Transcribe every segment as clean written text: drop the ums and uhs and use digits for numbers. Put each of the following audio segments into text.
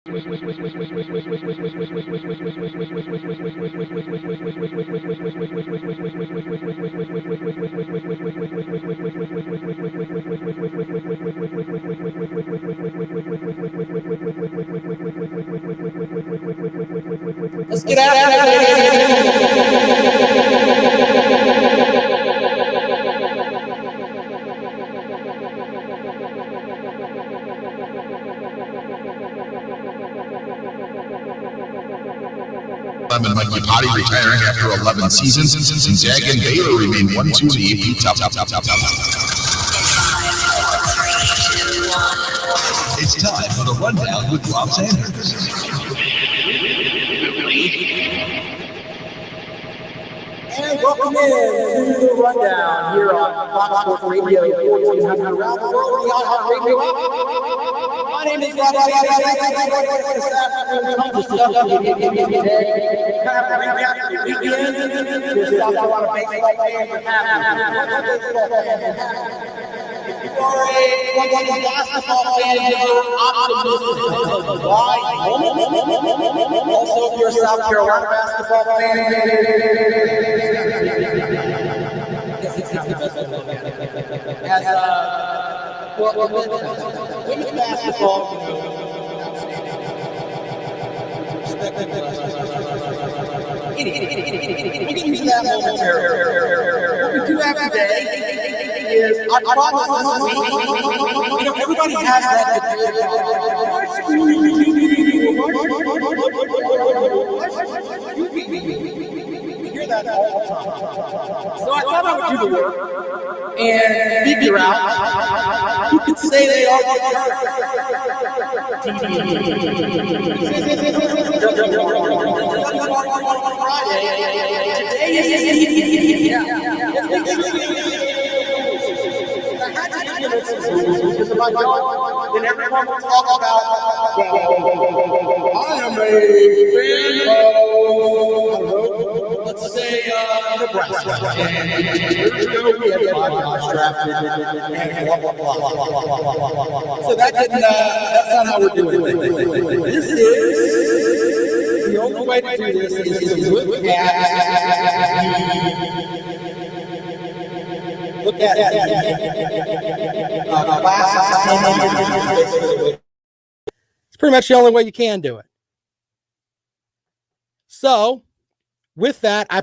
Let's get out of here, And Mikey Potty retiring after 11 seasons, and Zach and Baylor remain 1-2 in the AP top. It's time for the rundown with Rob Sanders. and welcome in to the rundown here on Fox Sports Radio 1400 around the world. My name is Rob Sanders. This afternoon, tons of stuff to get into today. Kind of recap the weekend. There's South Carolina baseball fans and if you are a basketball fan, you're optimistic of the wide moment. Also, if you're a South Carolina basketball fan, women's basketball, we'll get into that momentarily. What we do have today is, I promise this week, everybody has that debate we hear that all the time. So I thought I would do the work and figure out who could say they are the Friday. Today is then everyone will talk about, I am a fan of, let's say, Nebraska. And years ago, we had 5 guys drafted, and blah, blah, blah, blah, blah. So that's not how we're doing it. This is, the only way to do this is to look at it's pretty much the only way you can do it. So, with that, I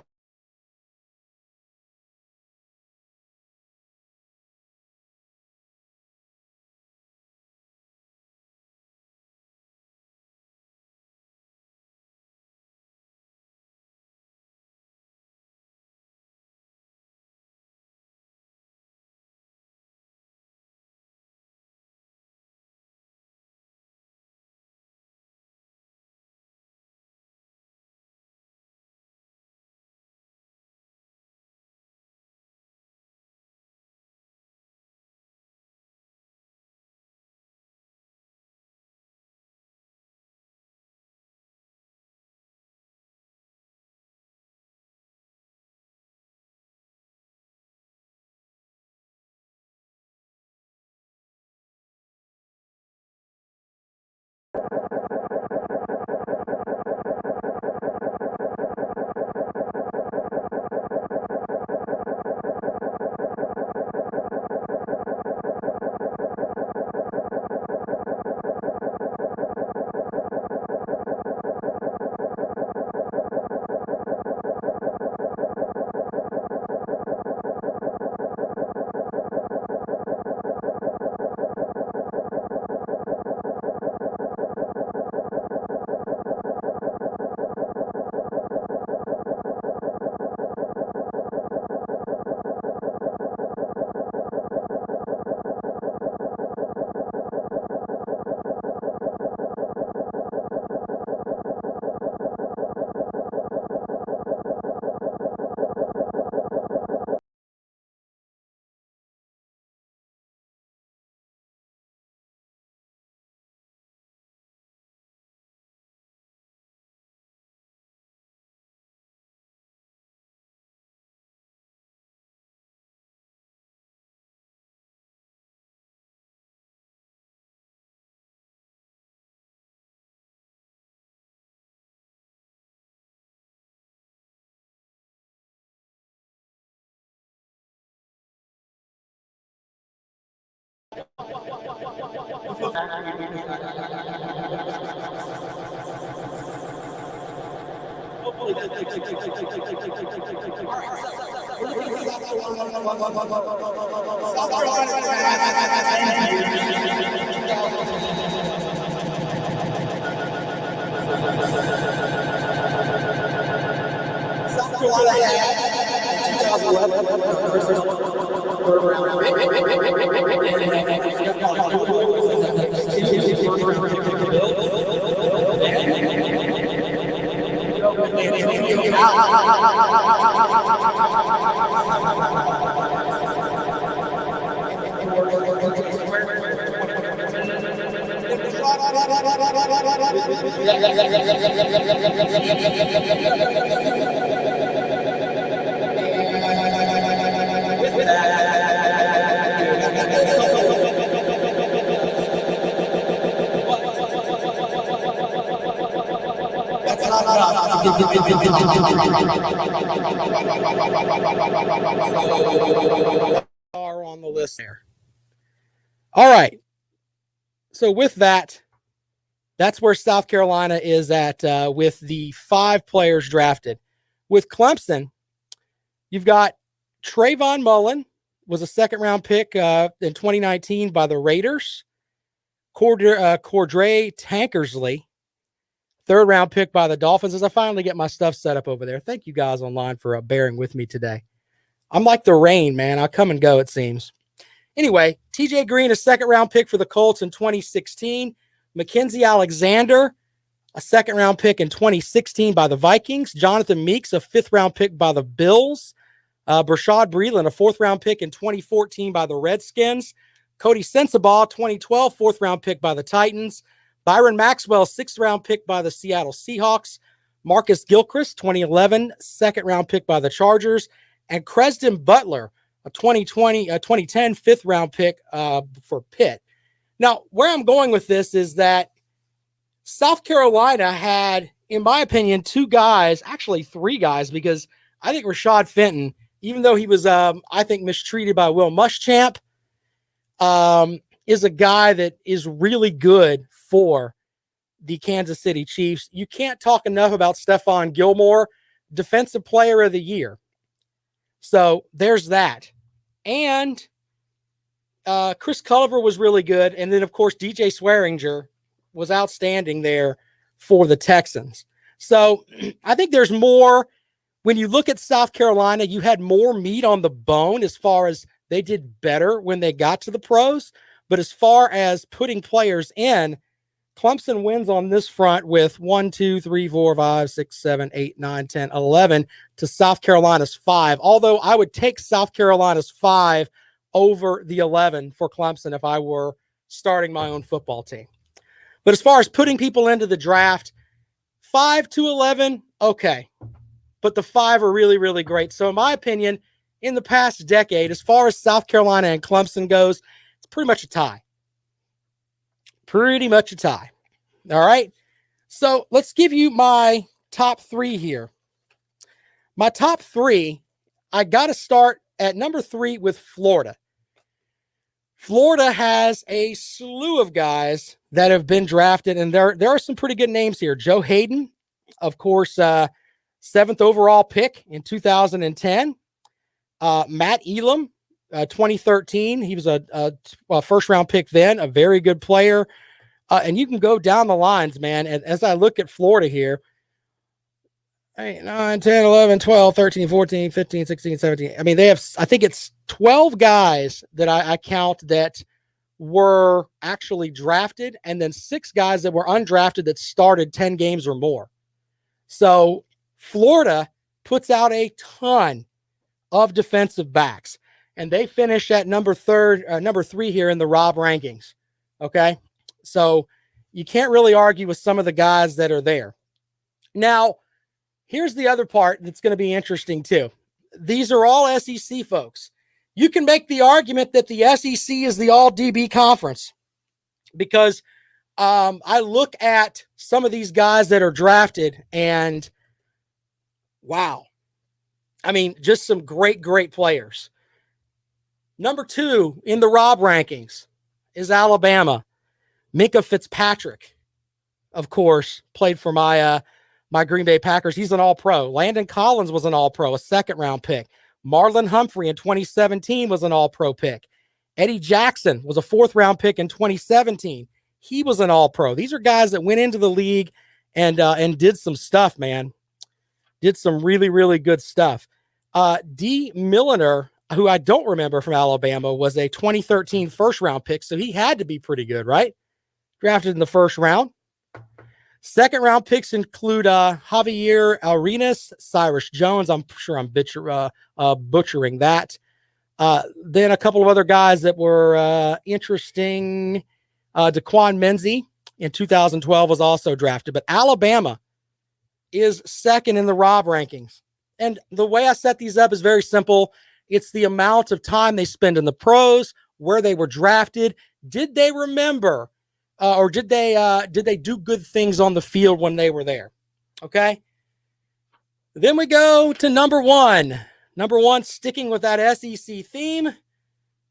South Carolina had in 2011 are on the list there. All right. So with that, that's where South Carolina is at with the 5 players drafted. With Clemson, you've got Trayvon Mullen, was a second-round pick in 2019 by the Raiders. Cordray Tankersley, third-round pick by the Dolphins, as I finally get my stuff set up over there. Thank you guys online for bearing with me today. I'm like the rain, man. I come and go, it seems. Anyway, TJ Green, a second-round pick for the Colts in 2016. Mackenzie Alexander, a second-round pick in 2016 by the Vikings. Jonathan Meeks, a fifth-round pick by the Bills. Brashad Breeland, a fourth-round pick in 2014 by the Redskins. Cody Sensabaugh, 2012, fourth-round pick by the Titans. Byron Maxwell, sixth-round pick by the Seattle Seahawks. Marcus Gilchrist, 2011, second-round pick by the Chargers. And Cresden Butler, a 2010 fifth-round pick for Pitt. Now, where I'm going with this is that South Carolina had, in my opinion, 2 guys, actually 3 guys, because I think Rashad Fenton, even though he was, I think, mistreated by Will Muschamp, is a guy that is really good for the Kansas City Chiefs. You can't talk enough about Stephon Gilmore, Defensive Player of the Year. So there's that. And Chris Culliver was really good. And then, of course, DJ Swearinger was outstanding there for the Texans. So I think there's more. When you look at South Carolina, you had more meat on the bone as far as they did better when they got to the pros. But as far as putting players in, Clemson wins on this front with 1, 2, 3, 4, 5, 6, 7, 8, 9, 10, 11 to South Carolina's 5. Although I would take South Carolina's 5 over the 11 for Clemson if I were starting my own football team. But as far as putting people into the draft, 5 to 11, okay. But the 5 are really, really great. So in my opinion, in the past decade, as far as South Carolina and Clemson goes, it's pretty much a tie. Pretty much a tie. All right. So let's give you my top 3 here. My top 3, I got to start at number 3 with Florida. Florida has a slew of guys that have been drafted, and there are some pretty good names here. Joe Hayden, of course, 7th overall pick in 2010. Matt Elam, 2013. He was a first-round pick then, a very good player. And you can go down the lines, man. And as I look at Florida here, 8, 9, 10, 11, 12, 13, 14, 15, 16, 17. I mean, they have, I think it's 12 guys that I count that were actually drafted, and then 6 guys that were undrafted that started 10 games or more. So Florida puts out a ton of defensive backs, and they finish at number 3 here in the Rob rankings. Okay. So you can't really argue with some of the guys that are there. Now, here's the other part that's going to be interesting too. These are all SEC folks. You can make the argument that the SEC is the all DB conference because I look at some of these guys that are drafted and wow. I mean, just some great, great players. Number 2 in the Rob rankings, is Alabama. Minka Fitzpatrick, of course, played for my Green Bay Packers. He's an all-pro. Landon Collins was an all-pro, a second-round pick. Marlon Humphrey in 2017 was an all-pro pick. Eddie Jackson was a fourth-round pick in 2017. He was an all-pro. These are guys that went into the league and did some stuff, man. Did some really, really good stuff. D. Milliner, who I don't remember from Alabama, was a 2013 first-round pick, so he had to be pretty good, right? Drafted in the first round. Second-round picks include Javier Arenas, Cyrus Jones. I'm sure I'm butchering that. Then a couple of other guys that were interesting. Daquan Menzie in 2012 was also drafted. But Alabama is second in the Rob rankings. And the way I set these up is very simple. It's the amount of time they spend in the pros, where they were drafted. Did they remember? Or did they do good things on the field when they were there? Okay. Then we go to number one. Number one, sticking with that SEC theme,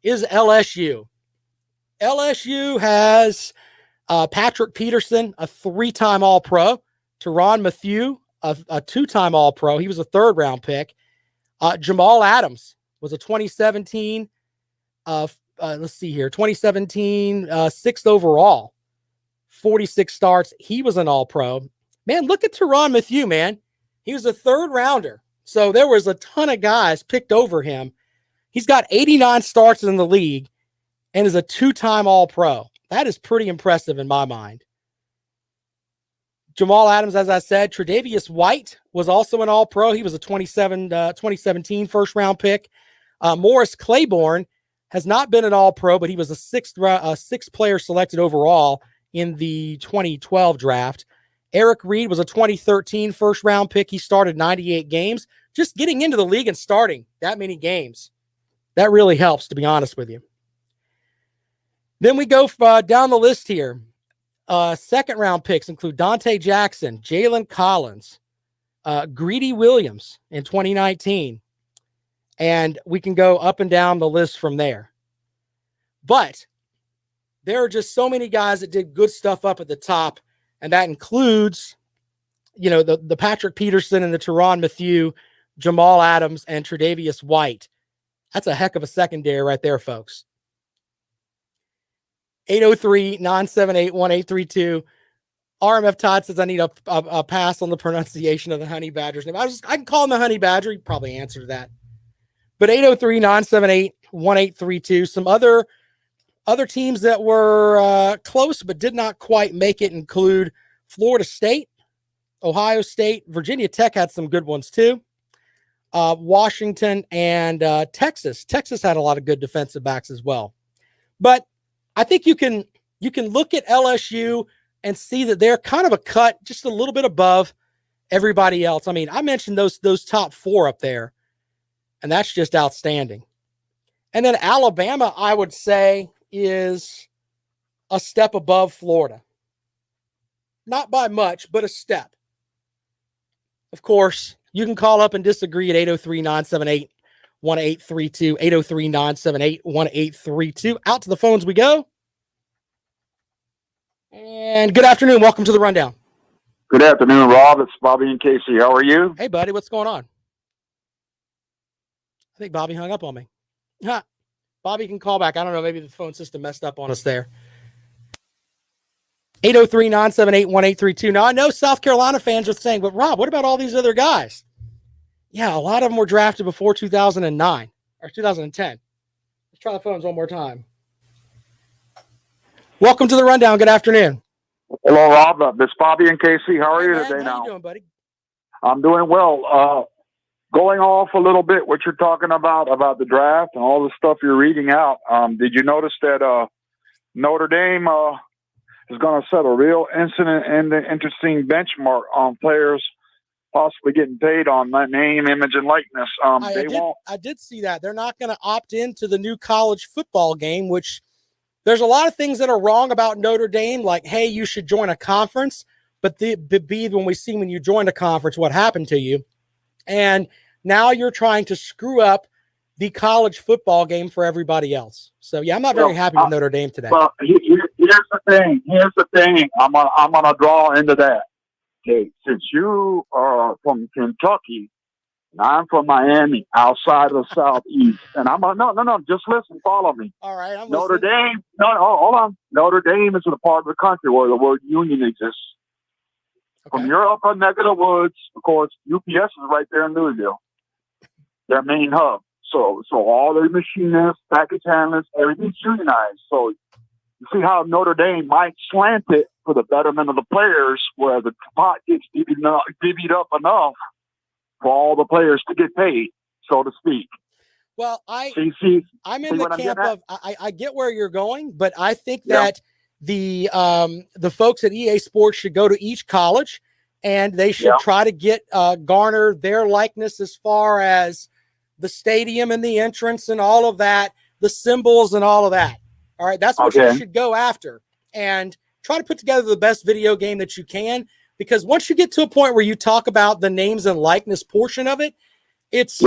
is LSU. LSU has Patrick Peterson, a 3-time All-Pro. Tyrann Mathieu, a 2-time All-Pro. He was a third-round pick. Jamal Adams was a 2017, 2017 sixth overall. 46 starts. He was an all-pro. Man, look at Tyrann Mathieu, man. He was a third rounder. So there was a ton of guys picked over him. He's got 89 starts in the league and is a 2-time all-pro. That is pretty impressive in my mind. Jamal Adams, as I said. Tre'Davious White was also an all-pro. He was a 2017 first-round pick. Morris Claiborne has not been an all-pro, but he was a sixth player selected overall in the 2012 draft. Eric Reid was a 2013 first-round pick. He started 98 games. Just getting into the league and starting that many games, that really helps, to be honest with you. Then we go down the list here. Second-round picks include Dante Jackson, Jalen Collins, Greedy Williams in 2019. And we can go up and down the list from there. But there are just so many guys that did good stuff up at the top, and that includes, the Patrick Peterson and the Tyrann Mathieu, Jamal Adams, and Tre'Davious White. That's a heck of a secondary right there, folks. 803-978-1832. RMF Todd says I need a pass on the pronunciation of the Honey Badger's name. I can call him the Honey Badger. He probably answered that. But 803-978-1832. Some other teams that were close but did not quite make it include Florida State, Ohio State, Virginia Tech had some good ones too. Washington and Texas. Texas had a lot of good defensive backs as well. But I think you can look at LSU and see that they're kind of a cut just a little bit above everybody else. I mean, I mentioned those top four up there, and that's just outstanding. And then Alabama, I would say, is a step above Florida. Not by much, but a step. Of course, you can call up and disagree at 803-978-1832, 803-978-1832. Out to the phones we go. And good afternoon. Welcome to the Rundown. Good afternoon, Rob. It's Bobby and Casey. How are you? Hey, buddy. What's going on? I think Bobby hung up on me. Huh. Bobby can call back. I don't know. Maybe the phone system messed up on us there. 803-978-1832. Now, I know South Carolina fans are saying, but Rob, what about all these other guys? Yeah, a lot of them were drafted before 2009 or 2010. Let's try the phones one more time. Welcome to the Rundown. Good afternoon. Hello, Rob. This is Bobby and Casey. How are you today now? How you doing, buddy? I'm doing well. Going off a little bit what you're talking about the draft and all the stuff you're reading out. Did you notice that Notre Dame is going to set a real interesting benchmark on players possibly getting paid on that name, image, and likeness? I did see that. They're not going to opt into the new college football game, which there's a lot of things that are wrong about Notre Dame, like, hey, you should join a conference. But when you joined a conference, what happened to you? And now you're trying to screw up the college football game for everybody else. So yeah, I'm not very happy with Notre Dame today. Well, here's the thing. I'm gonna draw into that. Okay, since you are from Kentucky, and I'm from Miami, outside of the Southeast, and no, just listen, follow me. All right, I'm Notre listening. Dame, hold on. Notre Dame is in a part of the country where the word union exists. Okay. From your upper neck of the woods, of course, UPS is right there in Louisville, their main hub. So all their machinists, package handlers, everything's unionized. So you see how Notre Dame might slant it for the betterment of the players, where the pot gets divvied up enough for all the players to get paid, so to speak. Well, I'm in the camp of I get where you're going, but I think that the folks at EA Sports should go to each college, and they should try to get garner their likeness as far as the stadium and the entrance and all of that, the symbols and all of that. All right, that's what you should go after, and try to put together the best video game that you can, because once you get to a point where you talk about the names and likeness portion of it, it's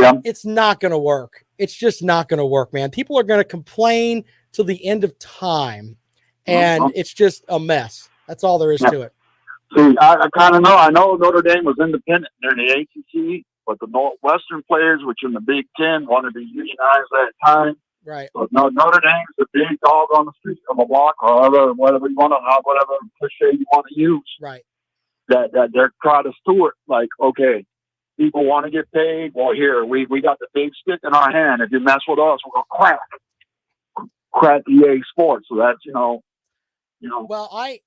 not going to work. It's just not going to work, man. People are going to complain till the end of time, and it's just a mess. That's all there is to it. See, I kind of know. I know Notre Dame was independent. They're in the ACC, but the Northwestern players, which in the Big Ten, wanted to be unionized at that time. Right. But no, Notre Dame's the big dog on the street, on the block, or whatever you want to, whatever cliche you want to use. Right. That they're trying to steward. Like, okay, people want to get paid. Well, here we got the big stick in our hand. If you mess with us, we're gonna crack EA Sports. So that's you know. Well, I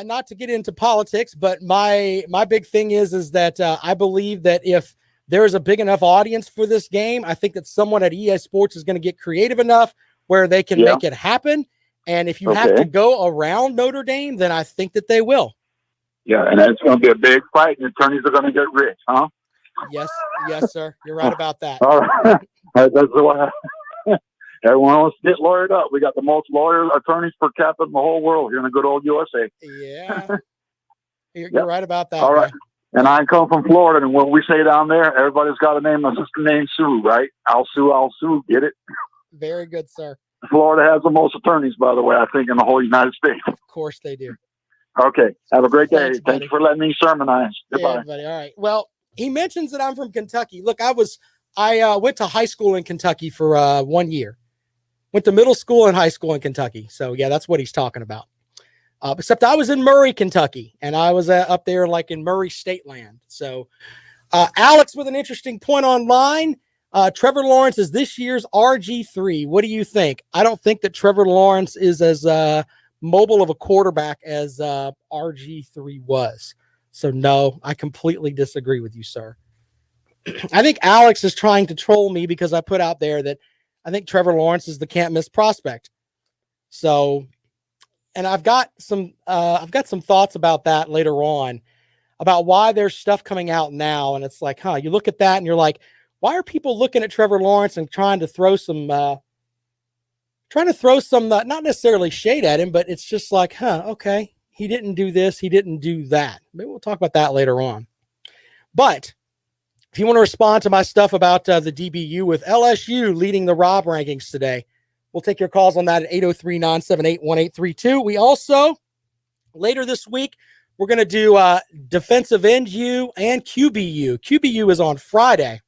not to get into politics, but my big thing is that I believe that if there is a big enough audience for this game, I think that someone at EA Sports is going to get creative enough where they can make it happen. And if you have to go around Notre Dame, then I think that they will. Yeah, and it's going to be a big fight, and attorneys are going to get rich, huh? Yes, sir. You're right about that. All right. That's what everyone wants to get lawyered up. We got the most lawyer attorneys per capita in the whole world here in the good old USA. Yeah. You're right about that. All right. Man. And I come from Florida, and when we say down there, everybody's got a name. My sister named Sue, right? I'll sue. Get it? Very good, sir. Florida has the most attorneys, by the way, I think, in the whole United States. Of course they do. Okay. Have a great day. Thanks, Thank you for letting me sermonize. Goodbye. Yeah, buddy. All right. Well, he mentions that I'm from Kentucky. Look, I went to high school in Kentucky for 1 year. Went to middle school and high school in Kentucky. So, yeah, that's what he's talking about. Except I was in Murray, Kentucky, and I was up there like in Murray State Land. So Alex with an interesting point online. Trevor Lawrence is this year's RG3. What do you think? I don't think that Trevor Lawrence is as mobile of a quarterback as RG3 was. So, no, I completely disagree with you, sir. I think Alex is trying to troll me because I put out there that I think Trevor Lawrence is the can't miss prospect. So, and I've got some thoughts about that later on, about why there's stuff coming out now. And it's like, you look at that and you're like, why are people looking at Trevor Lawrence and trying to throw some, not necessarily shade at him, but it's just like, okay, he didn't do this. He didn't do that. Maybe we'll talk about that later on. But if you want to respond to my stuff about the DBU with LSU leading the Rob rankings today, we'll take your calls on that at 803-978-1832. We also, later this week, we're going to do defensive end U and QBU. QBU is on Friday.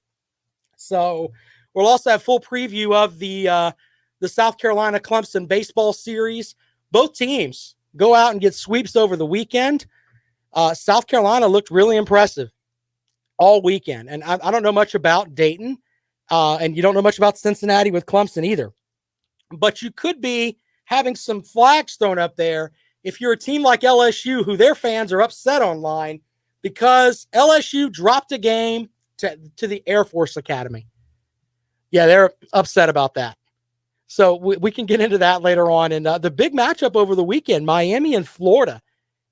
So we'll also have full preview of the South Carolina Clemson baseball series. Both teams go out and get sweeps over the weekend. South Carolina looked really impressive all weekend. And I don't know much about Dayton, and you don't know much about Cincinnati with Clemson either. But you could be having some flags thrown up there if you're a team like LSU, who their fans are upset online because LSU dropped a game to the Air Force Academy. Yeah, they're upset about that. So we can get into that later on. And the big matchup over the weekend, Miami and Florida,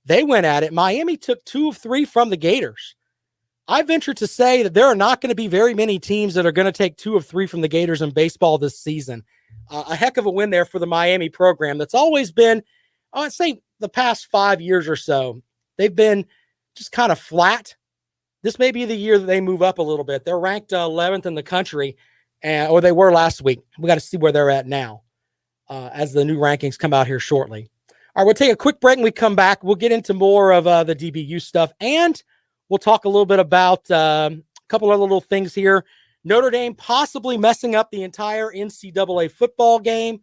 they went at it. Miami took 2 of 3 from the Gators. I venture to say that there are not going to be very many teams that are going to take 2 of 3 from the Gators in baseball this season. A heck of a win there for the Miami program. That's always been, I'd say the past 5 years or so, they've been just kind of flat. This may be the year that they move up a little bit. They're ranked 11th in the country. or they were last week. We got to see where they're at now as the new rankings come out here shortly. All right, we'll take a quick break and we come back. We'll get into more of the DBU stuff, and we'll talk a little bit about a couple other little things here. Notre Dame possibly messing up the entire NCAA football game.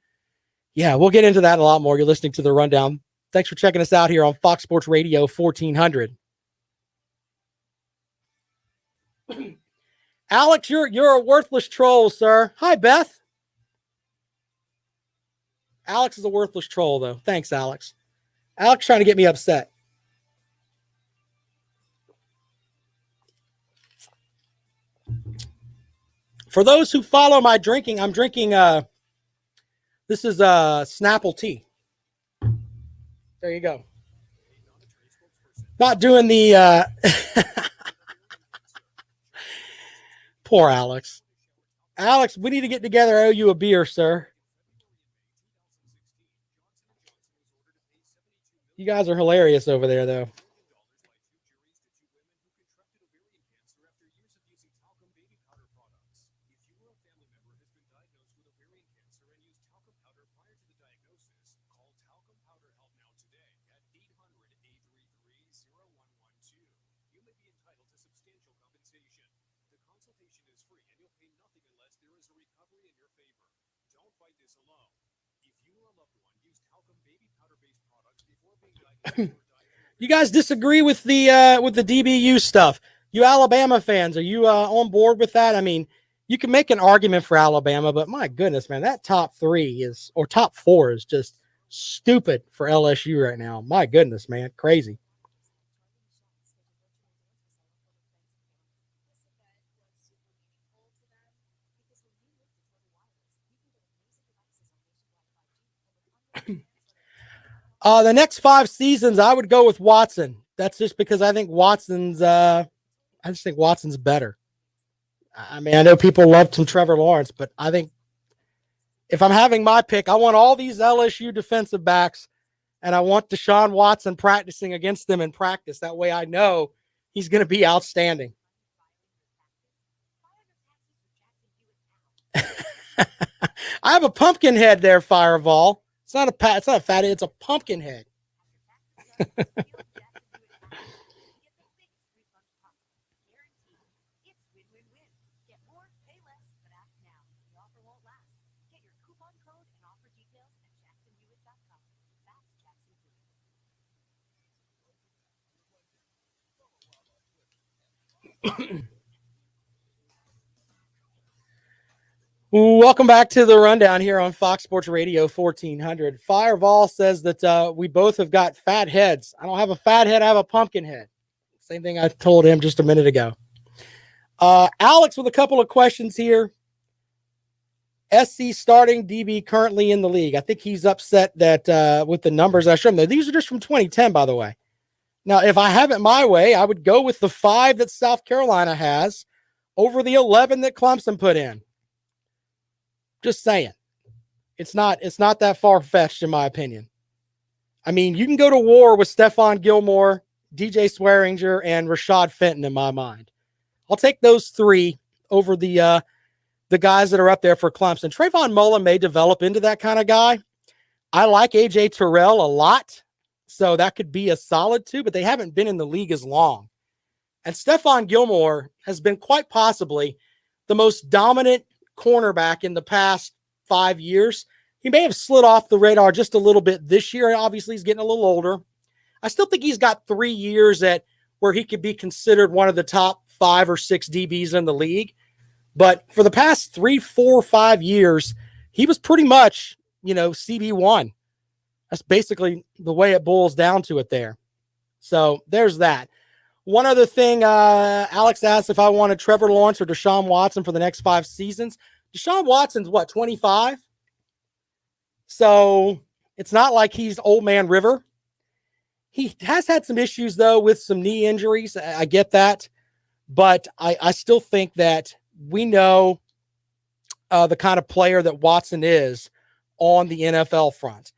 Yeah, we'll get into that a lot more. You're listening to The Rundown. Thanks for checking us out here on Fox Sports Radio 1400. Alex, you're a worthless troll, sir. Hi, Beth. Alex is a worthless troll, though. Thanks, Alex. Alex trying to get me upset. For those who follow my drinking, I'm drinking, this is Snapple tea. There you go. Not doing the, poor Alex. Alex, we need to get together. I owe you a beer, sir. You guys are hilarious over there, though. You guys disagree with the DBU stuff? You Alabama fans, are you on board with that? I mean, you can make an argument for Alabama, but my goodness, man, that top 3 or top 4 is just stupid for LSU right now. My goodness, man, crazy. The next 5 seasons, I would go with Watson. That's just because I think Watson's better. I mean, I know people love some Trevor Lawrence, but I think if I'm having my pick, I want all these LSU defensive backs, and I want Deshaun Watson practicing against them in practice. That way I know he's going to be outstanding. I have a pumpkin head there, Fireball. It's not a fatty, it's a pumpkin head. Welcome back to the Rundown here on Fox Sports Radio 1400. Fireball says that we both have got fat heads. I don't have a fat head. I have a pumpkin head. Same thing I told him just a minute ago. Alex with a couple of questions here. SC starting, DB currently in the league. I think he's upset that with the numbers I showed him. These are just from 2010, by the way. Now, if I have it my way, I would go with the 5 that South Carolina has over the 11 that Clemson put in. Just saying. It's not that far-fetched, in my opinion. I mean, you can go to war with Stephon Gilmore, DJ Swearinger, and Rashad Fenton in my mind. I'll take those 3 over the guys that are up there for Clemson. Trayvon Mullen may develop into that kind of guy. I like A.J. Terrell a lot, so that could be a solid 2, but they haven't been in the league as long. And Stephon Gilmore has been quite possibly the most dominant cornerback in the past 5 years. He may have slid off the radar just a little bit this year. Obviously, he's getting a little older. I still think he's got 3 years at where he could be considered one of the top 5 or 6 DBs in the league. But for the past 3, 4, 5 years, he was pretty much, CB1. That's basically the way it boils down to it there. So there's that. One other thing, Alex asked if I wanted Trevor Lawrence or Deshaun Watson for the next 5 seasons. Deshaun Watson's 25? So it's not like he's old man River. He has had some issues, though, with some knee injuries. I get that. But I still think that we know the kind of player that Watson is on the NFL front.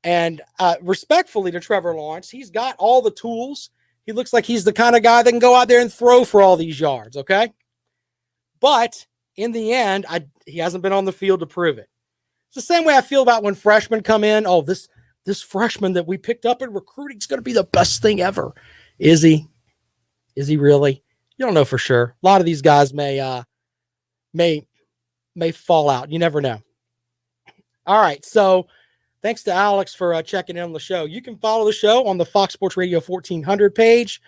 And respectfully to Trevor Lawrence, he's got all the tools. He looks like he's the kind of guy that can go out there and throw for all these yards, okay? But in the end, he hasn't been on the field to prove it. It's the same way I feel about when freshmen come in. Oh, this freshman that we picked up in recruiting is going to be the best thing ever. Is he? Is he really? You don't know for sure. A lot of these guys may fall out. You never know. All right. So thanks to Alex for checking in on the show. You can follow the show on the Fox Sports Radio 1400 page.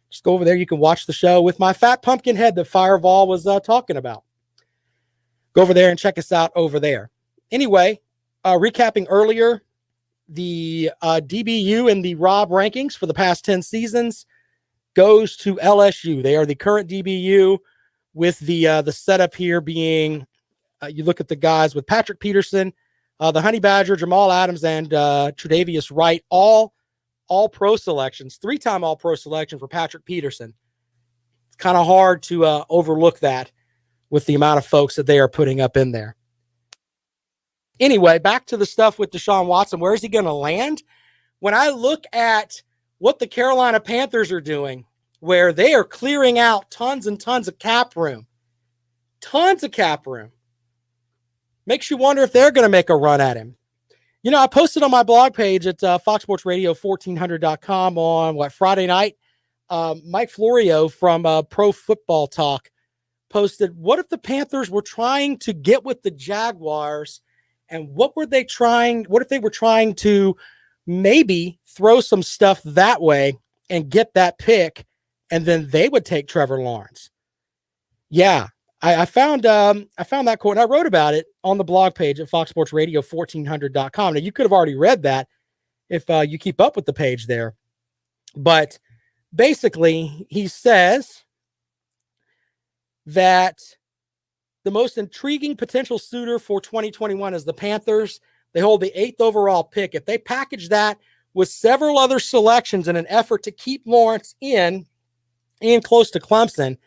Just go over there. You can watch the show with my fat pumpkin head that Fireball was talking about. Go over there and check us out over there. Anyway, recapping earlier, the DBU and the Rob rankings for the past 10 seasons goes to LSU. They are the current DBU, with the setup here being, you look at the guys with Patrick Peterson, the Honey Badger, Jamal Adams, and Tre'Davious Wright, all pro selections, 3-time all pro selection for Patrick Peterson. It's kind of hard to overlook that with the amount of folks that they are putting up in there. Anyway, back to the stuff with Deshaun Watson. Where is he going to land? When I look at what the Carolina Panthers are doing, where they are clearing out tons and tons of cap room, makes you wonder if they're going to make a run at him. You know, I posted on my blog page at foxsportsradio1400.com on Friday night. Mike Florio from Pro Football Talk posted, what if the Panthers were trying to get with the Jaguars, and what if they were trying to maybe throw some stuff that way and get that pick, and then they would take Trevor Lawrence? Yeah, I found that quote, and I wrote about it on the blog page at foxsportsradio1400.com. Now, you could have already read that if you keep up with the page there. But basically, he says that the most intriguing potential suitor for 2021 is the Panthers. They hold the 8th overall pick. If they package that with several other selections in an effort to keep Lawrence in close to Clemson,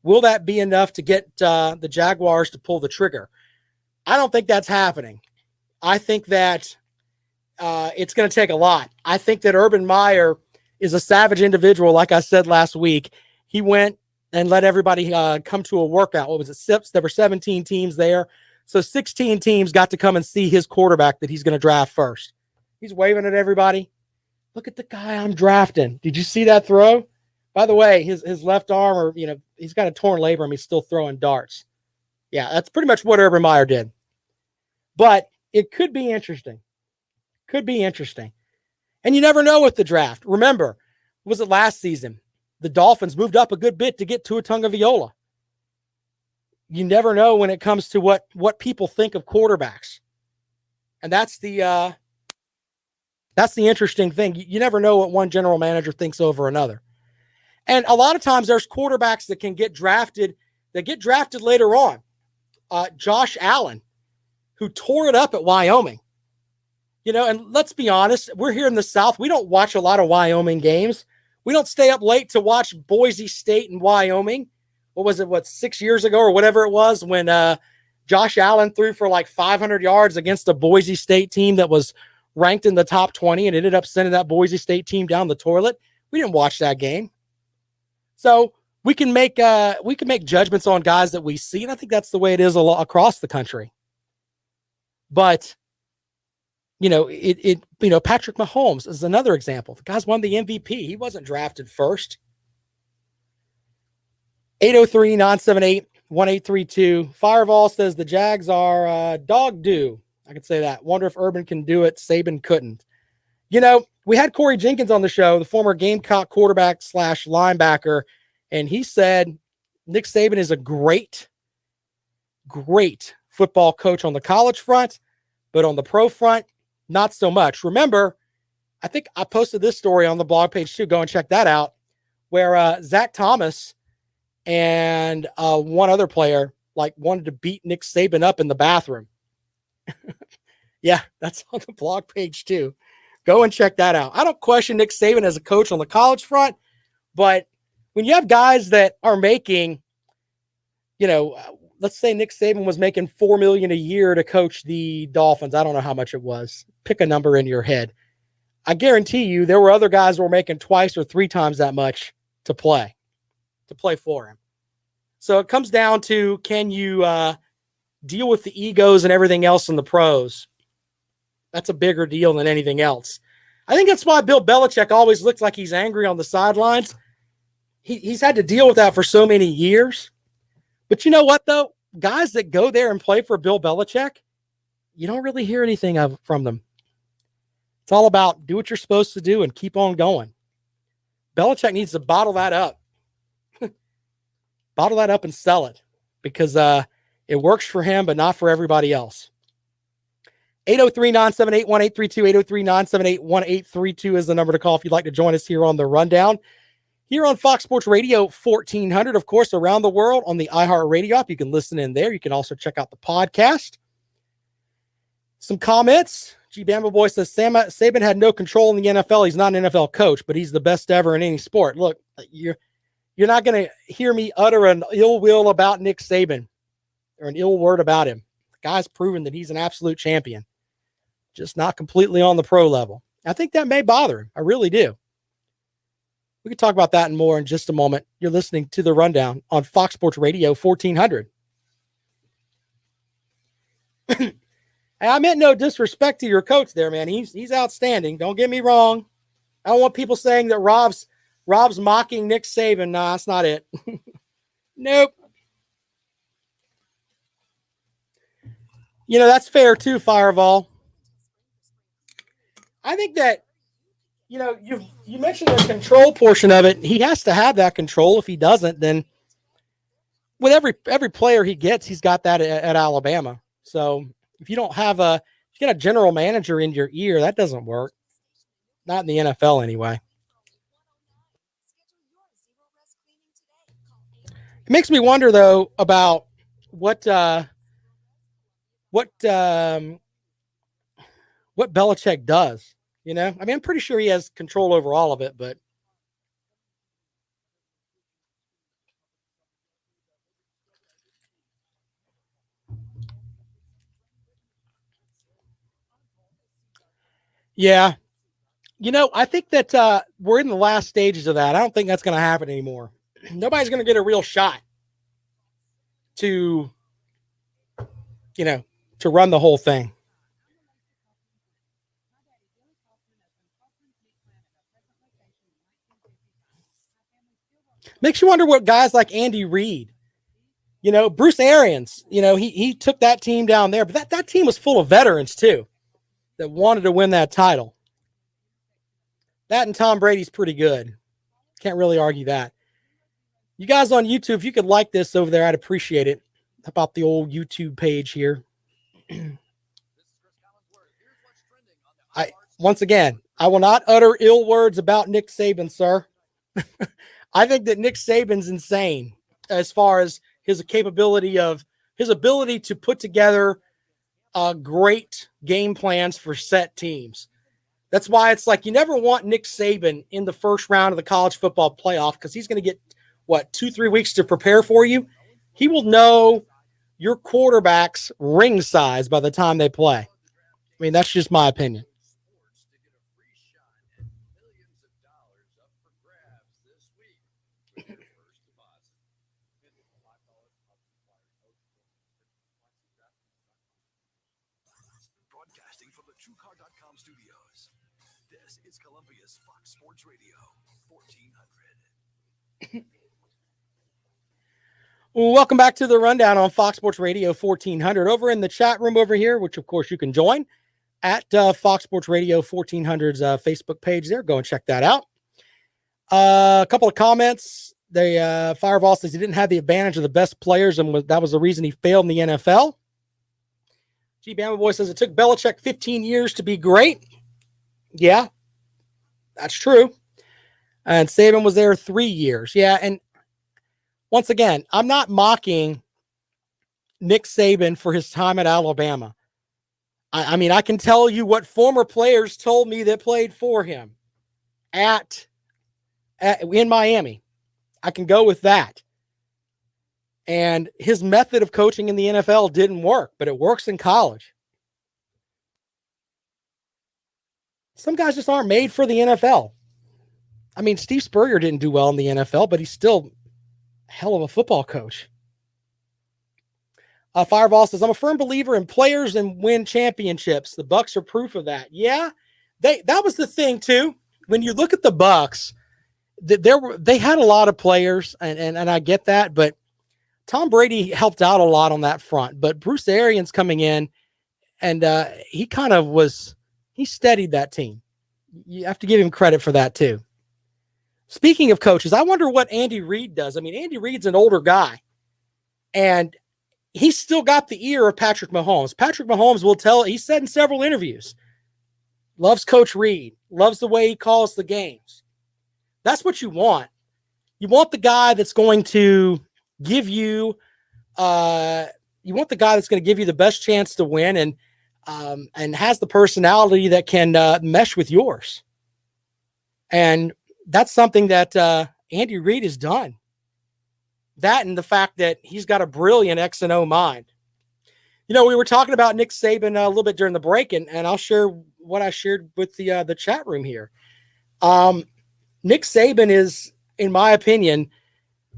will that be enough to get the Jaguars to pull the trigger? I don't think that's happening. I think that it's going to take a lot. I think that Urban Meyer is a savage individual. Like I said last week, he went and let everybody come to a workout. What was it? There were 17 teams there. So 16 teams got to come and see his quarterback that he's going to draft first. He's waving at everybody. Look at the guy I'm drafting. Did you see that throw? By the way, his left arm, or he's got a torn labrum. He's still throwing darts. Yeah, that's pretty much what Urban Meyer did. But it could be interesting. And you never know with the draft. Remember, was it last season? The Dolphins moved up a good bit to get Tua Tagovailoa. You never know when it comes to what people think of quarterbacks. And that's the interesting thing. You never know what one general manager thinks over another. And a lot of times there's quarterbacks that can get drafted, later on. Josh Allen, who tore it up at Wyoming. And let's be honest, we're here in the South. We don't watch a lot of Wyoming games. We don't stay up late to watch Boise State and Wyoming. What was it, 6 years ago or whatever it was, when Josh Allen threw for like 500 yards against a Boise State team that was ranked in the top 20 and ended up sending that Boise State team down the toilet? We didn't watch that game. So we can make judgments on guys that we see, and I think that's the way it is across the country. But Patrick Mahomes is another example. The guy's won the MVP. He wasn't drafted first. 803-978-1832. Fireball says the Jags are dog doo. I could say that. Wonder if Urban can do it. Saban couldn't. We had Corey Jenkins on the show, the former Gamecock quarterback / linebacker, and he said Nick Saban is a great football coach on the college front, but on the pro front, not so much. Remember, I think I posted this story on the blog page too. Go and check that out, where Zach Thomas and one other player wanted to beat Nick Saban up in the bathroom. Yeah, that's on the blog page too. Go and check that out. I don't question Nick Saban as a coach on the college front, but when you have guys that are making, let's say Nick Saban was making $4 million a year to coach the Dolphins. I don't know how much it was. Pick a number in your head. I guarantee you there were other guys who were making twice or three times that much to play for him. So it comes down to, can you deal with the egos and everything else in the pros. That's a bigger deal than anything else. I think that's why Bill Belichick always looks like he's angry on the sidelines. He's had to deal with that for so many years. But you know what, though? Guys that go there and play for Bill Belichick, you don't really hear anything from them. It's all about do what you're supposed to do and keep on going. Belichick needs to bottle that up. Bottle that up and sell it because it works for him, but not for everybody else. 803-978-1832, 803-978-1832 is the number to call if you'd like to join us here on The Rundown. Here on Fox Sports Radio 1400, of course, around the world on the iHeartRadio app. You can listen in there. You can also check out the podcast. Some comments. G. Bama Boy says, Saban had no control in the NFL. He's not an NFL coach, but he's the best ever in any sport. Look, you're not going to hear me utter an ill will about Nick Saban or an ill word about him. The guy's proven that he's an absolute champion, just not completely on the pro level. I think that may bother him. I really do. We can talk about that and more in just a moment. You're listening to The Rundown on Fox Sports Radio 1400. I meant no disrespect to your coach there, man. He's outstanding. Don't get me wrong. I don't want people saying that Rob's mocking Nick Saban. Nah, that's not it. Nope. You know, that's fair too, Fireball. I think that, you know, you mentioned the control portion of it. He has to have that control. If he doesn't, then with every player he gets, he's got that at Alabama. So if you don't have if you get a general manager in your ear, that doesn't work. Not in the NFL anyway. It makes me wonder though about what Belichick does. You know, I mean, I'm pretty sure he has control over all of it, but yeah, you know, I think that we're in the last stages of that. I don't think that's going to happen anymore. Nobody's going to get a real shot to, you know, to run the whole thing. Makes you wonder what guys like Andy Reid, you know, Bruce Arians, you know, he took that team down there, but that team was full of veterans too that wanted to win that title. That and Tom Brady's pretty good. Can't really argue that. You guys on YouTube, if you could like this over there, I'd appreciate it. How about the old YouTube page here? Once again, I will not utter ill words about Nick Saban, sir. I think that Nick Saban's insane as far as his ability to put together great game plans for set teams. That's why it's like you never want Nick Saban in the first round of the college football playoff because he's going to get, 2-3 weeks to prepare for you. He will know your quarterback's ring size by the time they play. I mean, that's just my opinion. Broadcasting from the TrueCar.com studios. This is Columbia's Fox Sports Radio 1400. Welcome back to the Rundown on Fox Sports Radio 1400. Over in the chat room over here, which of course you can join at Fox Sports Radio 1400's Facebook page there. Go and check that out. A couple of comments. Fireball says he didn't have the advantage of the best players, and that was the reason he failed in the NFL. G. Bama Boy says it took Belichick 15 years to be great. Yeah, that's true. And Saban was there 3 years. Yeah, and once again, I'm not mocking Nick Saban for his time at Alabama. I mean, I can tell you what former players told me that played for him in Miami. I can go with that. And his method of coaching in the NFL didn't work, but it works in college. Some guys just aren't made for the NFL. I mean, Steve Spurrier didn't do well in the NFL, but he's still a hell of a football coach. Fireball says, I'm a firm believer in players and win championships. The Bucks are proof of that. Yeah, that was the thing too. When you look at the Bucks, they had a lot of players, and I get that, but Tom Brady helped out a lot on that front. But Bruce Arians coming in, and he steadied that team. You have to give him credit for that too. Speaking of coaches, I wonder what Andy Reid does. I mean, Andy Reid's an older guy, and he's still got the ear of Patrick Mahomes. Patrick Mahomes he said in several interviews, loves Coach Reid, loves the way he calls the games. That's what you want. You want the guy that's going to give you, the best chance to win and has the personality that can mesh with yours. And that's something that Andy Reid has done. That and the fact that he's got a brilliant X and O mind. You know, we were talking about Nick Saban a little bit during the break, and I'll share what I shared with the chat room here. Nick Saban is, in my opinion,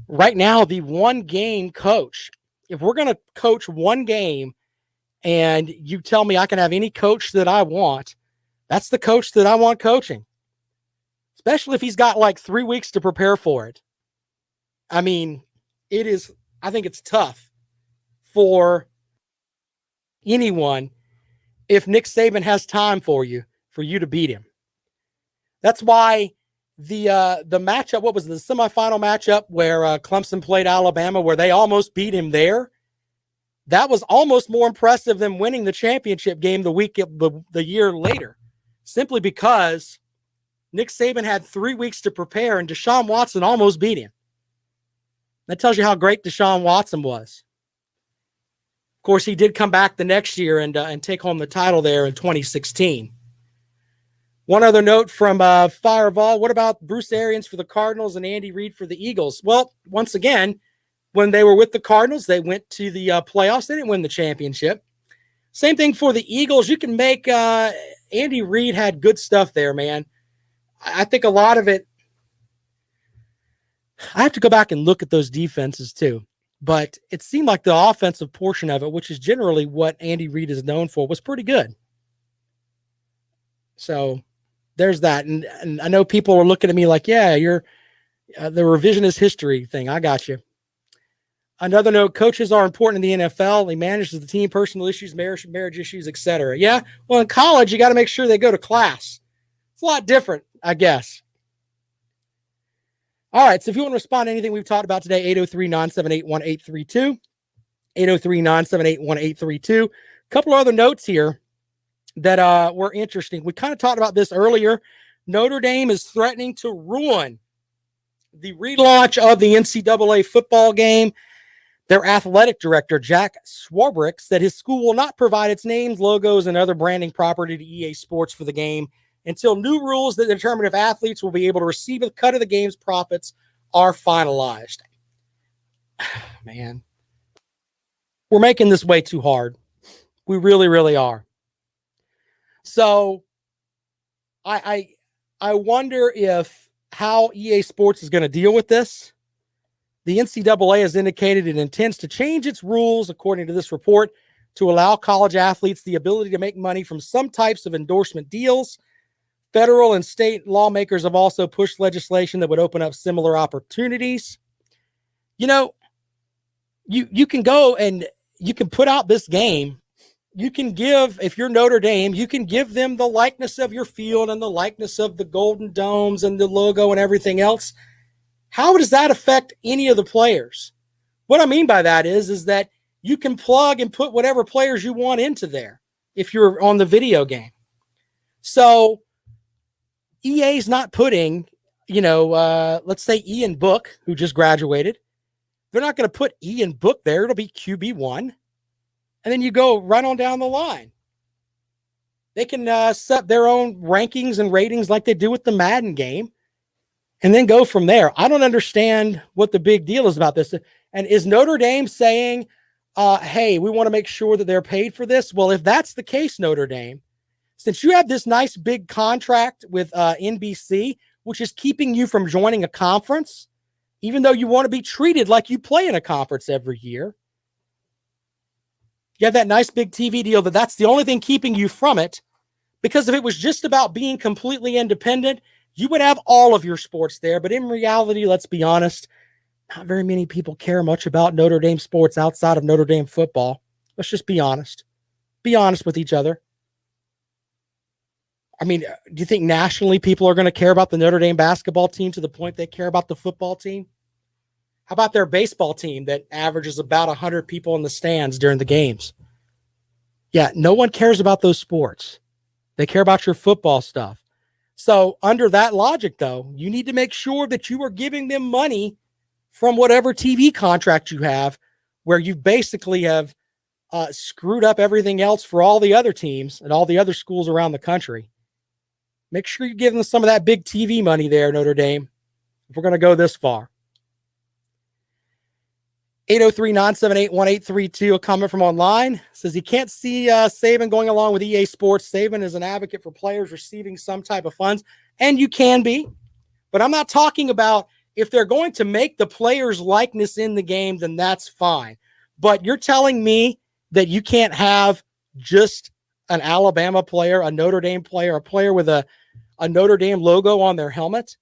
right now the one game coach. If we're going to coach one game and you tell me I can have any coach that I want, that's the coach that I want coaching. Especially if he's got like 3 weeks to prepare for it. I mean, I think it's tough for anyone if Nick Saban has time for you to beat him. That's why the matchup, what was the semifinal matchup where Clemson played Alabama, where they almost beat him there? That was almost more impressive than winning the championship game the year later, simply because Nick Saban had 3 weeks to prepare, and Deshaun Watson almost beat him. That tells you how great Deshaun Watson was. Of course, he did come back the next year and take home the title there in 2016. One other note from Fireball. What about Bruce Arians for the Cardinals and Andy Reid for the Eagles? Well, once again, when they were with the Cardinals, they went to the playoffs. They didn't win the championship. Same thing for the Eagles. You can make Andy Reid had good stuff there, man. I think a lot of it, I have to go back and look at those defenses too. But it seemed like the offensive portion of it, which is generally what Andy Reid is known for, was pretty good. So there's that. And I know people are looking at me like, yeah, you're the revisionist history thing. I got you. Another note, coaches are important in the NFL. He manages the team, personal issues, marriage issues, etc. Yeah, well, in college, you got to make sure they go to class. It's a lot different, I guess. All right, so if you want to respond to anything we've talked about today, 803-978-1832, 803-978-1832. A couple of other notes here that were interesting. We kind of talked about this earlier. Notre Dame is threatening to ruin the relaunch of the NCAA football game. Their athletic director, Jack Swarbrick, said his school will not provide its names, logos, and other branding property to EA Sports for the game until new rules that determine if athletes will be able to receive a cut of the game's profits are finalized. Man, we're making this way too hard. We really, really are. So I wonder how EA Sports is going to deal with this. The NCAA has indicated it intends to change its rules, according to this report, to allow college athletes the ability to make money from some types of endorsement deals. Federal and state lawmakers have also pushed legislation that would open up similar opportunities. You know, you can go and you can put out this game. You can give, if you're Notre Dame, you can give them the likeness of your field and the likeness of the Golden Domes and the logo and everything else. How does that affect any of the players? What I mean by that is that you can plug and put whatever players you want into there if you're on the video game. So EA's not putting, let's say Ian Book, who just graduated. They're not going to put Ian Book there. It'll be QB1. And then you go right on down the line. They can set their own rankings and ratings like they do with the Madden game and then go from there. I don't understand what the big deal is about this. And is Notre Dame saying, hey, we want to make sure that they're paid for this? Well, if that's the case, Notre Dame, since you have this nice big contract with NBC, which is keeping you from joining a conference, even though you want to be treated like you play in a conference every year, You have that nice big TV deal that's the only thing keeping you from it. Because if it was just about being completely independent, you would have all of your sports there. But in reality, let's be honest, not very many people care much about Notre Dame sports outside of Notre Dame football. Let's just be honest. Be honest with each other. I mean, do you think nationally people are going to care about the Notre Dame basketball team to the point they care about the football team? How about their baseball team that averages about 100 people in the stands during the games? Yeah, no one cares about those sports. They care about your football stuff. So under that logic, though, you need to make sure that you are giving them money from whatever TV contract you have, where you basically have screwed up everything else for all the other teams and all the other schools around the country. Make sure you give them some of that big TV money there, Notre Dame, if we're going to go this far. 803-978-1832, a comment from online, says he can't see Saban going along with EA Sports. Saban is an advocate for players receiving some type of funds, and you can be. But I'm not talking about if they're going to make the player's likeness in the game, then that's fine. But you're telling me that you can't have just an Alabama player, a Notre Dame player, a player with a Notre Dame logo on their helmet?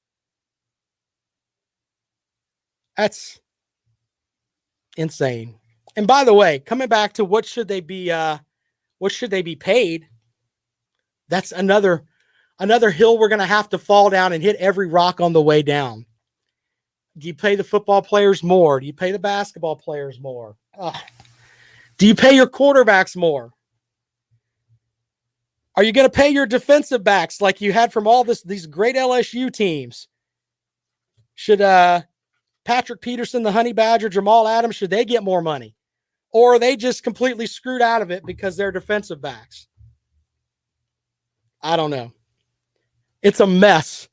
That's insane. And by the way, coming back to what should they be paid? That's another hill we're going to have to fall down and hit every rock on the way down. Do you pay the football players more? Do you pay the basketball players more? Do you pay your quarterbacks more? Are you going to pay your defensive backs like you had from all these great LSU teams? Should Patrick Peterson, the Honey Badger, Jamal Adams, should they get more money? Or are they just completely screwed out of it because they're defensive backs? I don't know. It's a mess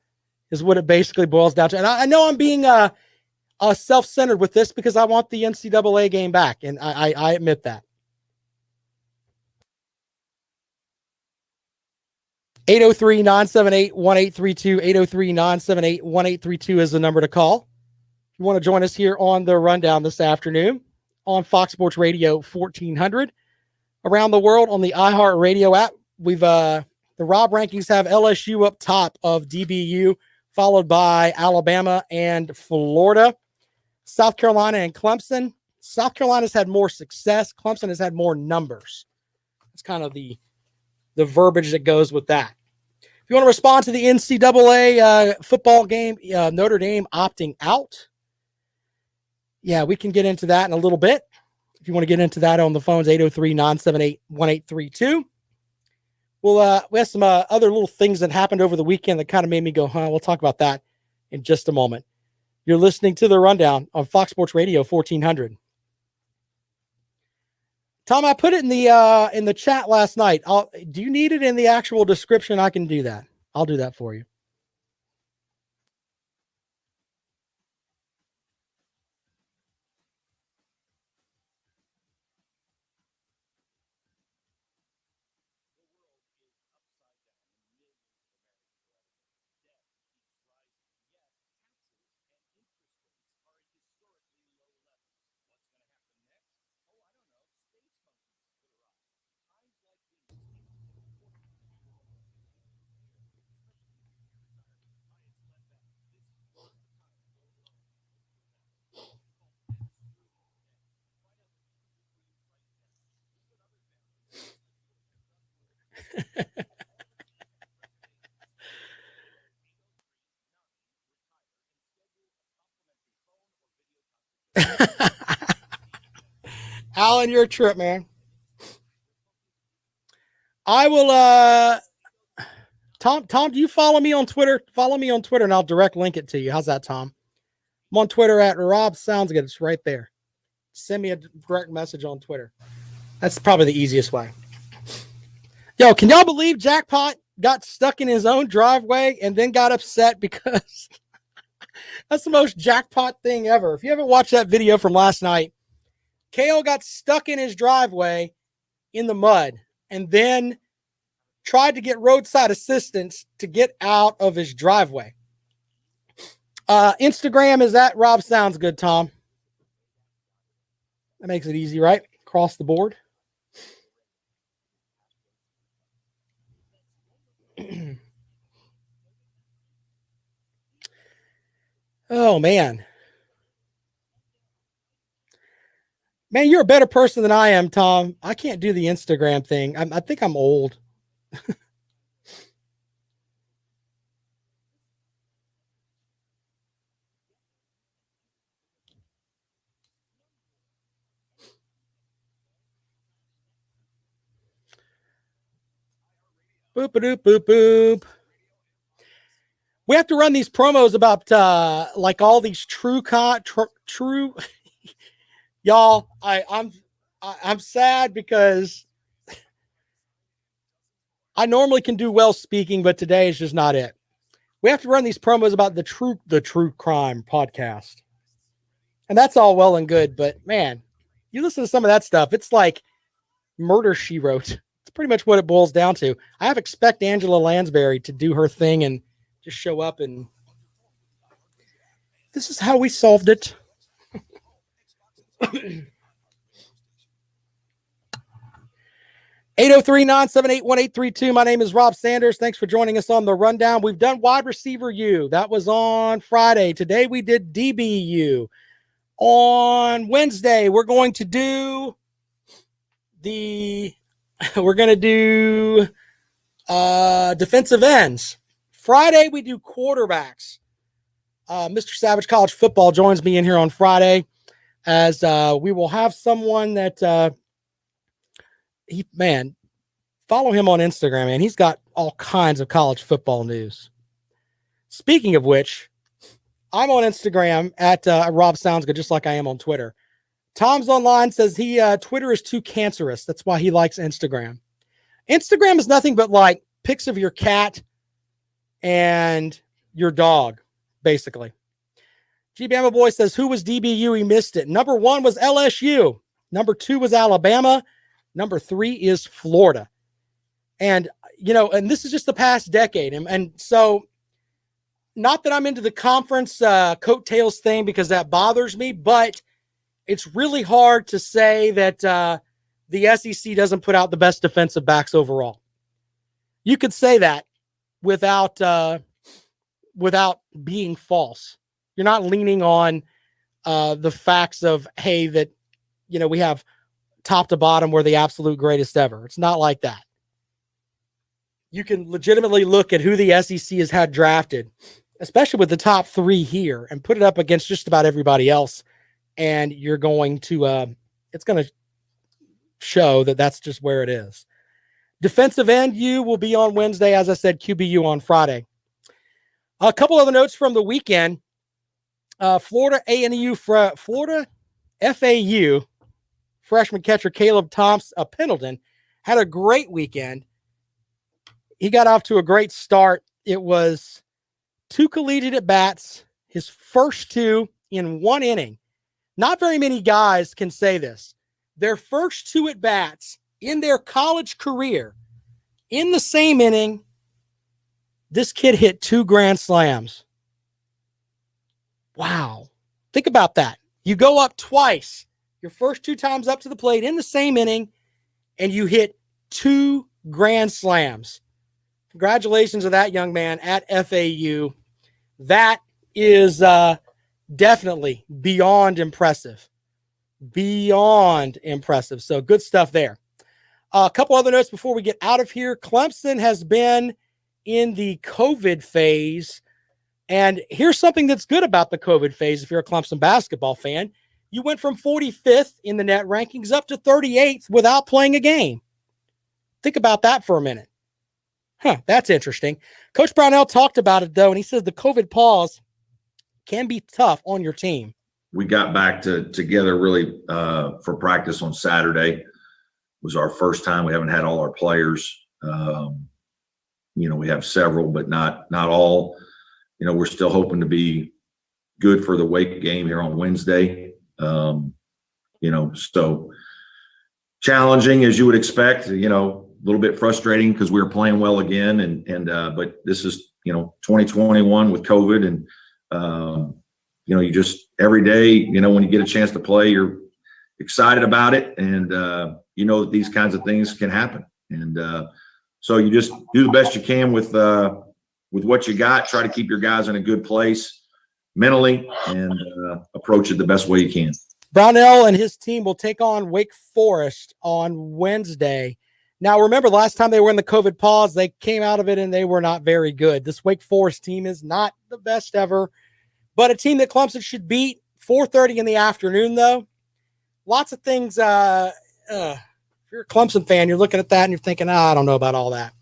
is what it basically boils down to. And I know I'm being self-centered with this because I want the NCAA game back, and I admit that. 803-978-1832, 803-978-1832 is the number to call. If you want to join us here on the Rundown this afternoon on Fox Sports Radio 1400. Around the world on the iHeartRadio app, we've the Rob rankings have LSU up top of DBU, followed by Alabama and Florida. South Carolina and Clemson. South Carolina's had more success. Clemson has had more numbers. It's kind of the verbiage that goes with that. If you want to respond to the NCAA football game, Notre Dame opting out. Yeah, we can get into that in a little bit. If you want to get into that on the phones, 803-978-1832. We have some other little things that happened over the weekend that kind of made me go, We'll talk about that in just a moment. You're listening to The Rundown on Fox Sports Radio 1400. Tom, I put it in the chat last night. Do you need it in the actual description? I can do that. I'll do that for you. Alan, you're a trip, man. I will Tom, do you follow me on Twitter? Follow me on Twitter and I'll direct link it to you. How's that, Tom? I'm on Twitter at Rob Sounds Good. It's right there. Send me a direct message on Twitter. That's probably the easiest way. Yo, can y'all believe Jackpot got stuck in his own driveway and then got upset because that's the most Jackpot thing ever. If you haven't watched that video from last night, KO got stuck in his driveway in the mud and then tried to get roadside assistance to get out of his driveway. Instagram is at Rob Sounds Good, Tom. That makes it easy, right? Across the board. Oh, man. Man, you're a better person than I am, Tom. I can't do the Instagram thing. I think I'm old. Boop, boop, boop, boop. We have to run these promos about like all these true y'all. I'm sad because I normally can do well speaking, but today is just not it. We have to run these promos about the true crime podcast. And that's all well and good, but man, you listen to some of that stuff, it's like Murder, She Wrote. It's pretty much what it boils down to. I have expect Angela Lansbury to do her thing and just show up and this is how we solved it. 803-978-1832. My name is Rob Sanders. Thanks for joining us on the rundown. We've done wide receiver U. That was on Friday. Today we did DBU. On Wednesday, we're going to do defensive ends. Friday, we do quarterbacks. Mr. Savage College Football joins me in here on Friday as we will have someone that follow him on Instagram, man. He's got all kinds of college football news. Speaking of which, I'm on Instagram at Rob Sounds Good, just like I am on Twitter. Tom's online says Twitter is too cancerous. That's why he likes Instagram. Instagram is nothing but like pics of your cat and your dog, basically. G Bama Boy says, who was DBU? He missed it. Number 1 was LSU. Number 2 was Alabama. Number 3 is Florida. And, and this is just the past decade. And so, not that I'm into the conference coattails thing because that bothers me, but it's really hard to say that the SEC doesn't put out the best defensive backs overall. You could say that without being false. You're not leaning on the facts of, hey, that, we have top to bottom, we're the absolute greatest ever. It's not like that. You can legitimately look at who the SEC has had drafted, especially with the top 3 here, and put it up against just about everybody else. And you're going to, it's going to show that that's just where it is. Defensive end U will be on Wednesday. As I said, QBU on Friday. A couple other notes from the weekend. Florida FAU freshman catcher Caleb Thomps Pendleton had a great weekend. He got off to a great start. It was 2 collegiate at bats, his first 2 in 1 inning. Not very many guys can say this. Their first 2 at bats in their college career, in the same inning, this kid hit 2 grand slams. Wow. Think about that. You go up twice, your first 2 times up to the plate in the same inning, and you hit 2 grand slams. Congratulations to that young man at FAU. That is definitely beyond impressive. Beyond impressive. So good stuff there. A couple other notes before we get out of here. Clemson has been in the COVID phase. And here's something that's good about the COVID phase if you're a Clemson basketball fan. You went from 45th in the net rankings up to 38th without playing a game. Think about that for a minute. That's interesting. Coach Brownell talked about it, though, and he says the COVID pause can be tough on your team. We got back together really for practice on Saturday. It was our first time. We haven't had all our players. We have several, but not all. We're still hoping to be good for the Wake game here on Wednesday. So challenging as you would expect, a little bit frustrating because we were playing well again. But this is, 2021 with COVID and, you just every day, when you get a chance to play, you're excited about it. And, that these kinds of things can happen. And so you just do the best you can with what you got, try to keep your guys in a good place. mentally and approach it the best way you can. Brownell and his team will take on Wake Forest on Wednesday. Now, remember, last time they were in the COVID pause, they came out of it and they were not very good. This Wake Forest team is not the best ever, but a team that Clemson should beat. 4:30 in the afternoon, though. Lots of things. If you're a Clemson fan, you're looking at that and you're thinking, I don't know about all that.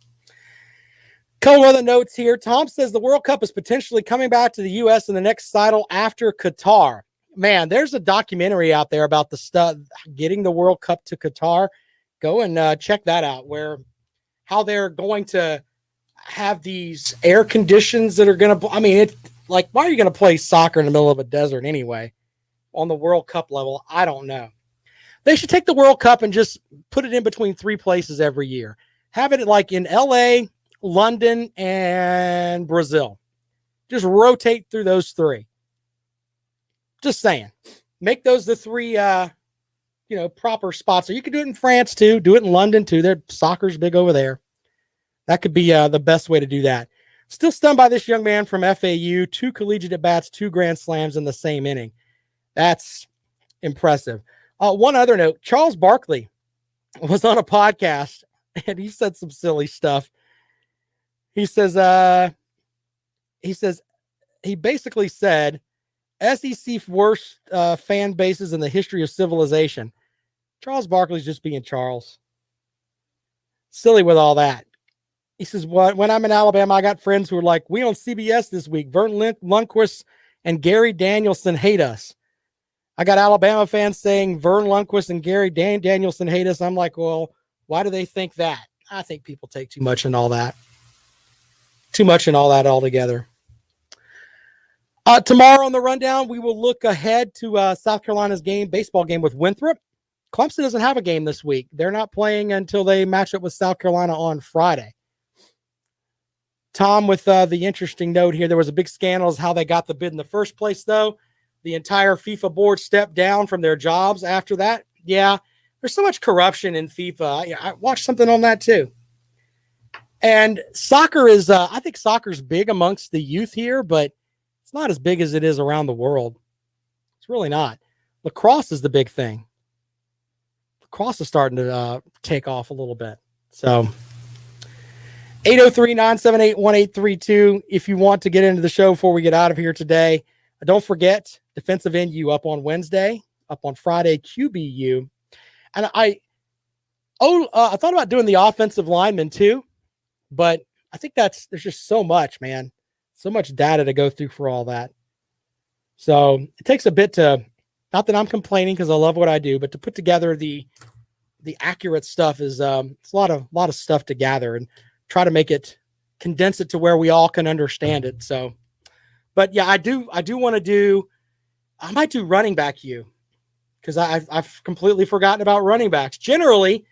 Couple other notes here. Thomps says the World Cup is potentially coming back to the U.S. in the next cycle after Qatar. Man, there's a documentary out there about the stuff getting the World Cup to Qatar. Go and check that out, how they're going to have these air conditions that are going to, why are you going to play soccer in the middle of a desert anyway on the World Cup level? I don't know. They should take the World Cup and just put it in between 3 places every year. Have it like in LA, London, and Brazil. Just rotate through those 3. Just saying. Make those the 3 proper spots. So you could do it in France too, do it in London too. Their soccer's big over there. That could be the best way to do that. Still stunned by this young man from FAU, 2 collegiate at-bats, 2 grand slams in the same inning. That's impressive. One other note, Charles Barkley was on a podcast and he said some silly stuff. He says, he basically said, SEC worst fan bases in the history of civilization. Charles Barkley's just being Charles. Silly with all that. He says, when I'm in Alabama, I got friends who are like, we on CBS this week. Vern Lundquist and Gary Danielson hate us. I got Alabama fans saying Vern Lundquist and Gary Danielson hate us. I'm like, well, why do they think that? I think people take too much in all that. Too much in all that altogether. Tomorrow on the rundown, we will look ahead to South Carolina's baseball game with Winthrop. Clemson doesn't have a game this week. They're not playing until they match up with South Carolina on Friday. Tom, with the interesting note here, there was a big scandal as how they got the bid in the first place, though. The entire FIFA board stepped down from their jobs after that. Yeah, there's so much corruption in FIFA. I watched something on that, too. And soccer is, I think soccer's big amongst the youth here, but it's not as big as it is around the world. It's really not. Lacrosse is the big thing. Lacrosse is starting to take off a little bit. So 803-978-1832 if you want to get into the show before we get out of here today. Don't forget, defensive end U up on Wednesday, up on Friday, QBU. And I thought about doing the offensive lineman too, but I think there's just so much, man. So much data to go through for all that. So it takes a bit to, not that I'm complaining because I love what I do, but to put together the accurate stuff is it's a lot of stuff to gather and try to condense it to where we all can understand it. So, but yeah, I do want to do, I might do running back U because I've completely forgotten about running backs. Generally,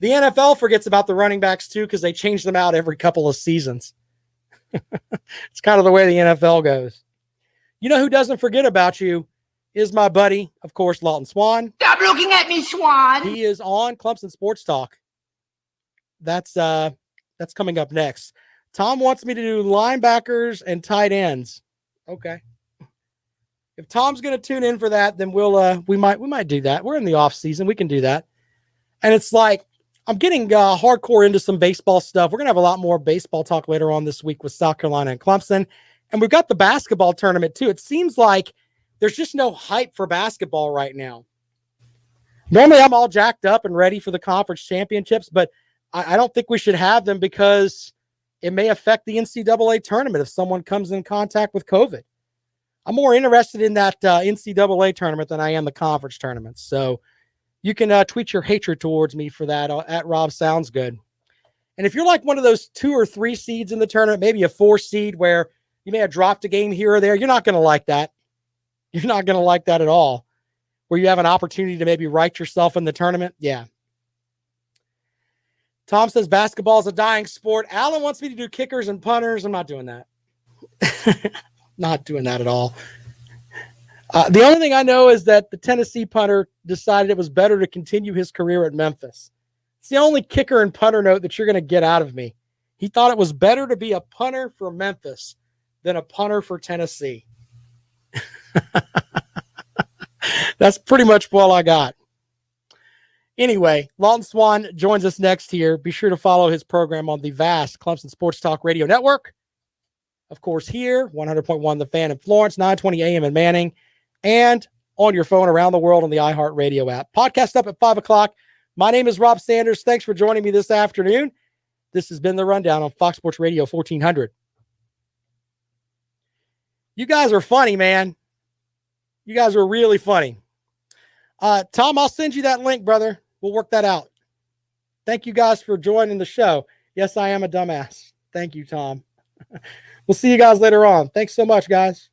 the NFL forgets about the running backs too because they change them out every couple of seasons. It's kind of the way the NFL goes. You know who doesn't forget about you is my buddy, of course, Lawton Swan. Stop looking at me, Swan. He is on Clemson Sports Talk. That's coming up next. Tom wants me to do linebackers and tight ends. Okay. If Tom's going to tune in for that, then we might do that. We're in the off season. We can do that. And it's like, I'm getting hardcore into some baseball stuff. We're going to have a lot more baseball talk later on this week with South Carolina and Clemson. And we've got the basketball tournament too. It seems like there's just no hype for basketball right now. Normally I'm all jacked up and ready for the conference championships, but I don't think we should have them because it may affect the NCAA tournament if someone comes in contact with COVID. I'm more interested in that NCAA tournament than I am the conference tournaments. So you can tweet your hatred towards me for that at Rob Sounds Good. And if you're like one of those 2 or 3 seeds in the tournament, maybe a 4 seed where you may have dropped a game here or there, you're not going to like that. You're not going to like that at all. Where you have an opportunity to maybe right yourself in the tournament. Yeah. Tom says basketball is a dying sport. Alan wants me to do kickers and punters. I'm not doing that. Not doing that at all. The only thing I know is that the Tennessee punter decided it was better to continue his career at Memphis. It's the only kicker and punter note that you're going to get out of me. He thought it was better to be a punter for Memphis than a punter for Tennessee. That's pretty much all I got. Anyway, Lawton Swan joins us next here. Be sure to follow his program on the vast Clemson Sports Talk Radio Network. Of course, here, 100.1 The Fan in Florence, 920 AM in Manning, and on your phone around the world on the iHeartRadio app. Podcast up at 5 o'clock. My name is Rob Sanders. Thanks for joining me this afternoon. This has been The Rundown on Fox Sports Radio 1400. You guys are funny, man. You guys are really funny. Tom, I'll send you that link, brother. We'll work that out. Thank you guys for joining the show. Yes, I am a dumbass. Thank you, Tom. We'll see you guys later on. Thanks so much, guys.